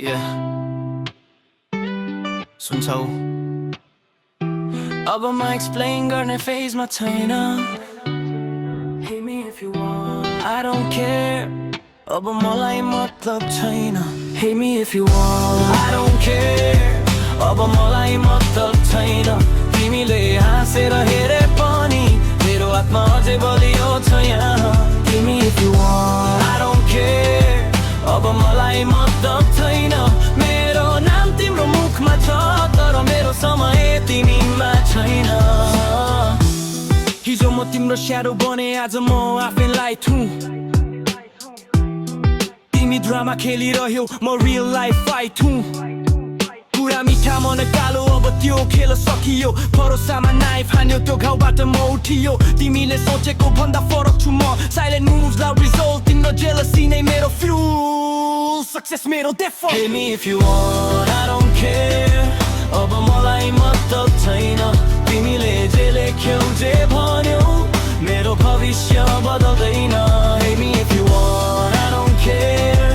Yeah, सुन्छौ अब म explain गर्ने फेजमा छैन Hate me if you want, I don't care अब मलाई मतलब छैन Hate me if you want, I don't care अब मलाई मतलब छैन तिमीले हाँसेर हेरे पनि मेरो आत्मा अझै बलियो छ यहाँ Hate me if you want, I don't care अब मलाई मतलब छैन मेरो नाम तिम्रो मुखमा छ तर मेरो समय तिमीमा छैन हिजो म तिम्रो स्याडो बने आज म आफैलाई थुँ तिमी ड्रामा खेलिरह्यौ म रियल लाइफ फाइट हुँ कुरा मिठा मन कालो अब त्यो खेल सकियो भरोसामा नाइफ हान्यो त्यो घाउबाट म उठियो तिमीले सोचेको भन्दा फरक छु म साइलेन्ट मुभ्स लाउड रिजल्ट तिम्रो जेलसी नै मेरो फ्युल सक्सेस मेरो default Hate me if you want, I don't care अब मलाई मतलब छैन तिमीले जे लेख्यौ जे भन्यौ मेरो भविष्य बदल्दैन Hate me if you want, I don't care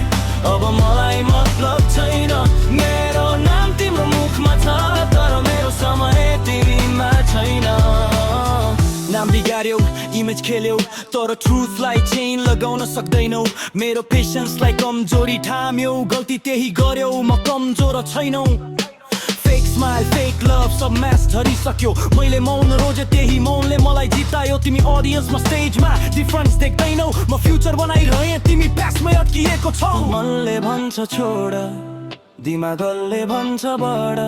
अब मलाई मतलब छैन मेरो नाम तिम्रो मुखमा छ तर मेरो समय तिमीमा छैन नाम बिगार्यौ इमेज खेल्यौ तर ट्रुथलाई चेन लगाउन सक्दैनौ मेरो पेशेन्सलाई कमजोरी ठाम्यौ गल्ती त्यही गर्यौ म कमजोर छैनौ फेक स्माइल फेक लभ सब म्याच झरिसक्यो मैले मौन रोजे त्यही मौनले मलाई जितायो तिमी अडियन्समा स्टेजमा डिफरेन्स देख्दैनौ म फ्युचर बनाइरहेँ तिमी प्यासमै अड्किएको छौ मनले भन्छ छोड दिमागले भन्छ बढ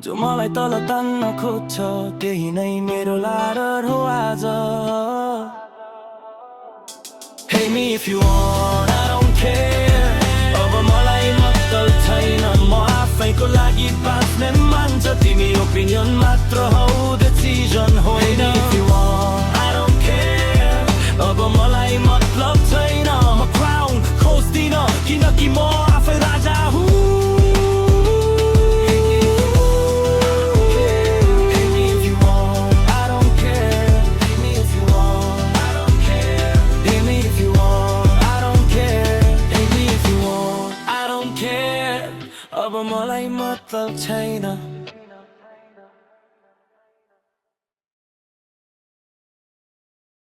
जो मलाई तल तान्न खोज्छ त्यही नै मेरो लाडर हो आज Hate me if you want, I don't care अब मलाई मतलब छैन म आफैको लागि बाँच्ने मान्छ तिमी ओपिनियन मात्र हौ डिसिजन होइन If you want, I don't care अब मलाई मतलब छैन म क्राउन खोज्दिन किनकि म आफै राजा हुँ अब मलाई मतलब छैन